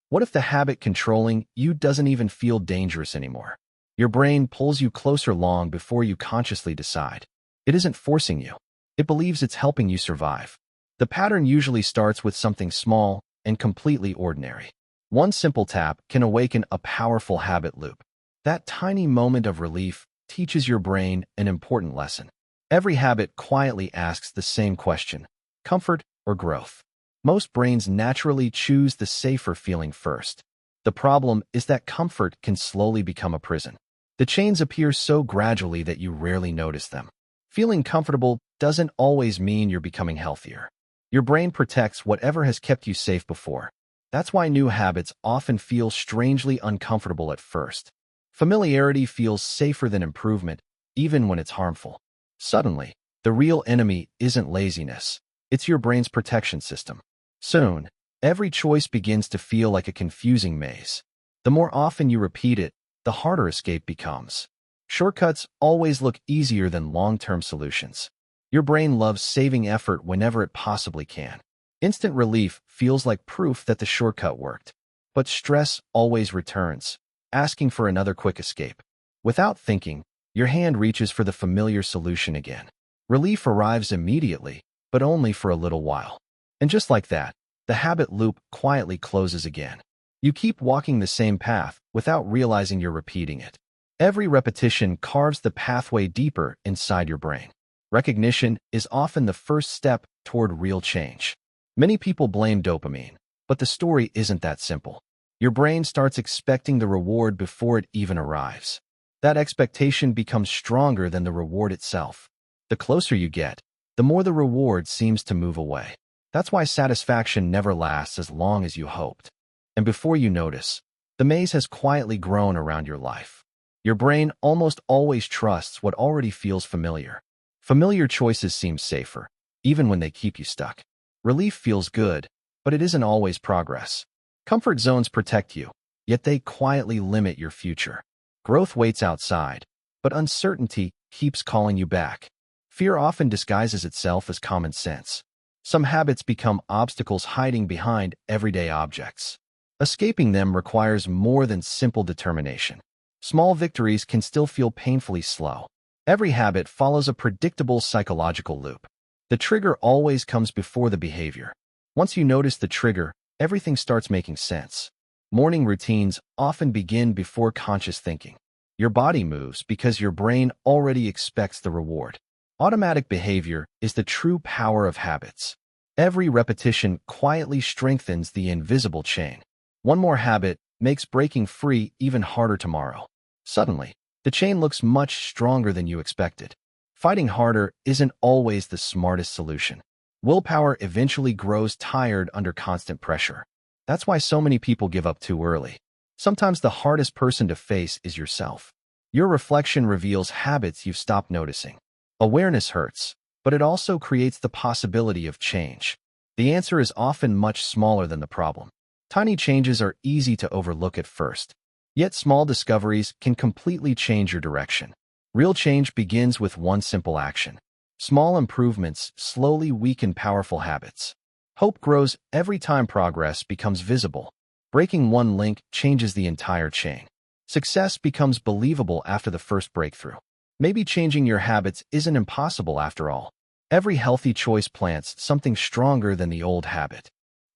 What if the habit controlling you doesn't even feel dangerous anymore? Your brain pulls you closer long before you consciously decide. It isn't forcing you. It believes it's helping you survive. The pattern usually starts with something small and completely ordinary. One simple tap can awaken a powerful habit loop. That tiny moment of relief teaches your brain an important lesson. Every habit quietly asks the same question: comfort or growth? Most brains naturally choose the safer feeling first. The problem is that comfort can slowly become a prison. The chains appear so gradually that you rarely notice them. Feeling comfortable doesn't always mean you're becoming healthier. Your brain protects whatever has kept you safe before. That's why new habits often feel strangely uncomfortable at first. Familiarity feels safer than improvement, even when it's harmful. Suddenly, the real enemy isn't laziness. It's your brain's protection system. Soon, every choice begins to feel like a confusing maze. The more often you repeat it, the harder escape becomes. Shortcuts always look easier than long-term solutions. Your brain loves saving effort whenever it possibly can. Instant relief feels like proof that the shortcut worked. But stress always returns, asking for another quick escape. Without thinking, your hand reaches for the familiar solution again. Relief arrives immediately, but only for a little while. And just like that, the habit loop quietly closes again. You keep walking the same path without realizing you're repeating it. Every repetition carves the pathway deeper inside your brain. Recognition is often the first step toward real change. Many people blame dopamine, but the story isn't that simple. Your brain starts expecting the reward before it even arrives. That expectation becomes stronger than the reward itself. The closer you get, the more the reward seems to move away. That's why satisfaction never lasts as long as you hoped. And before you notice, the maze has quietly grown around your life. Your brain almost always trusts what already feels familiar. Familiar choices seem safer, even when they keep you stuck. Relief feels good, but it isn't always progress. Comfort zones protect you, yet they quietly limit your future. Growth waits outside, but uncertainty keeps calling you back. Fear often disguises itself as common sense. Some habits become obstacles hiding behind everyday objects. Escaping them requires more than simple determination. Small victories can still feel painfully slow. Every habit follows a predictable psychological loop. The trigger always comes before the behavior. Once you notice the trigger, everything starts making sense. Morning routines often begin before conscious thinking. Your body moves because your brain already expects the reward. Automatic behavior is the true power of habits. Every repetition quietly strengthens the invisible chain. One more habit makes breaking free even harder tomorrow. Suddenly, the chain looks much stronger than you expected. Fighting harder isn't always the smartest solution. Willpower eventually grows tired under constant pressure. That's why so many people give up too early. Sometimes the hardest person to face is yourself. Your reflection reveals habits you've stopped noticing. Awareness hurts, but it also creates the possibility of change. The answer is often much smaller than the problem. Tiny changes are easy to overlook at first, yet small discoveries can completely change your direction. Real change begins with one simple action. Small improvements slowly weaken powerful habits. Hope grows every time progress becomes visible. Breaking one link changes the entire chain. Success becomes believable after the first breakthrough. Maybe changing your habits isn't impossible after all. Every healthy choice plants something stronger than the old habit.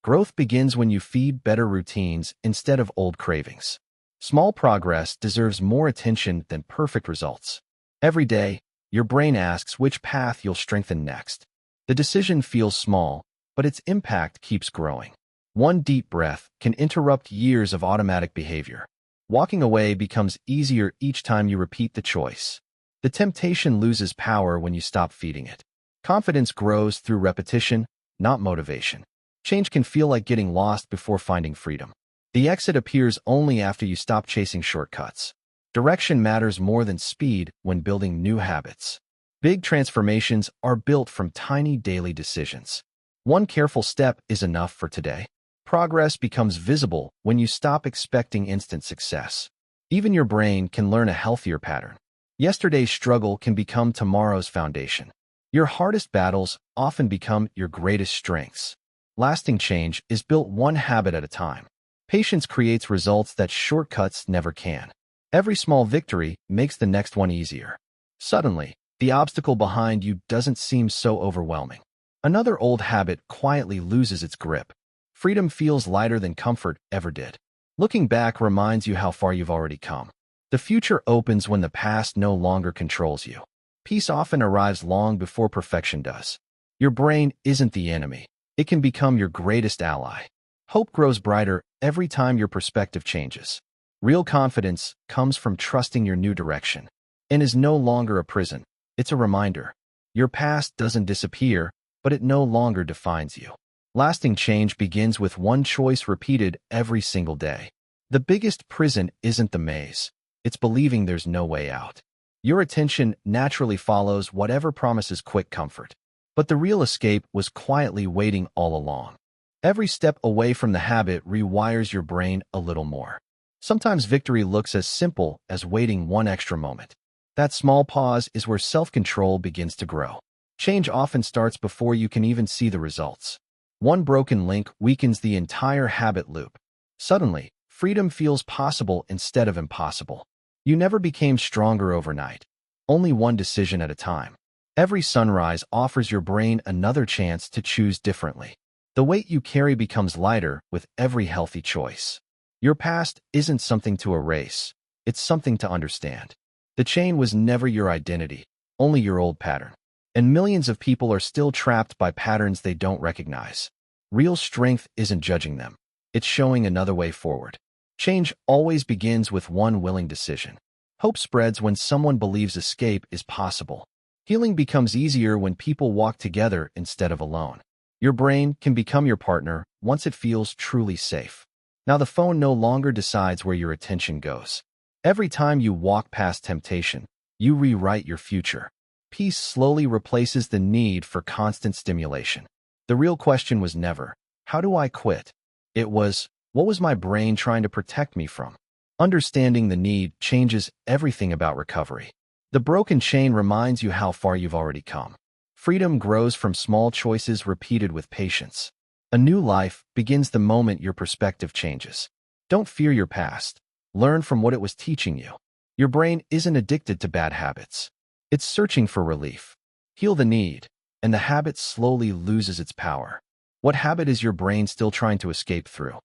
Growth begins when you feed better routines instead of old cravings. Small progress deserves more attention than perfect results. Every day, your brain asks which path you'll strengthen next. The decision feels small, but its impact keeps growing. One deep breath can interrupt years of automatic behavior. Walking away becomes easier each time you repeat the choice. The temptation loses power when you stop feeding it. Confidence grows through repetition, not motivation. Change can feel like getting lost before finding freedom. The exit appears only after you stop chasing shortcuts. Direction matters more than speed when building new habits. Big transformations are built from tiny daily decisions. One careful step is enough for today. Progress becomes visible when you stop expecting instant success. Even your brain can learn a healthier pattern. Yesterday's struggle can become tomorrow's foundation. Your hardest battles often become your greatest strengths. Lasting change is built one habit at a time. Patience creates results that shortcuts never can. Every small victory makes the next one easier. Suddenly, the obstacle behind you doesn't seem so overwhelming. Another old habit quietly loses its grip. Freedom feels lighter than comfort ever did. Looking back reminds you how far you've already come. The future opens when the past no longer controls you. Peace often arrives long before perfection does. Your brain isn't the enemy. It can become your greatest ally. Hope grows brighter every time your perspective changes. Real confidence comes from trusting your new direction and is no longer a prison. It's a reminder. Your past doesn't disappear, but it no longer defines you. Lasting change begins with one choice repeated every single day. The biggest prison isn't the maze. It's believing there's no way out. Your attention naturally follows whatever promises quick comfort. But the real escape was quietly waiting all along. Every step away from the habit rewires your brain a little more. Sometimes victory looks as simple as waiting one extra moment. That small pause is where self-control begins to grow. Change often starts before you can even see the results. One broken link weakens the entire habit loop. Suddenly, freedom feels possible instead of impossible. You never became stronger overnight. Only one decision at a time. Every sunrise offers your brain another chance to choose differently. The weight you carry becomes lighter with every healthy choice. Your past isn't something to erase. It's something to understand. The chain was never your identity, only your old pattern. And millions of people are still trapped by patterns they don't recognize. Real strength isn't judging them. It's showing another way forward. Change always begins with one willing decision. Hope spreads when someone believes escape is possible. Healing becomes easier when people walk together instead of alone. Your brain can become your partner once it feels truly safe. Now the phone no longer decides where your attention goes. Every time you walk past temptation, you rewrite your future. Peace slowly replaces the need for constant stimulation. The real question was never, how do I quit? It was, what was my brain trying to protect me from? Understanding the need changes everything about recovery. The broken chain reminds you how far you've already come. Freedom grows from small choices repeated with patience. A new life begins the moment your perspective changes. Don't fear your past. Learn from what it was teaching you. Your brain isn't addicted to bad habits. It's searching for relief. Heal the need, and the habit slowly loses its power. What habit is your brain still trying to escape through?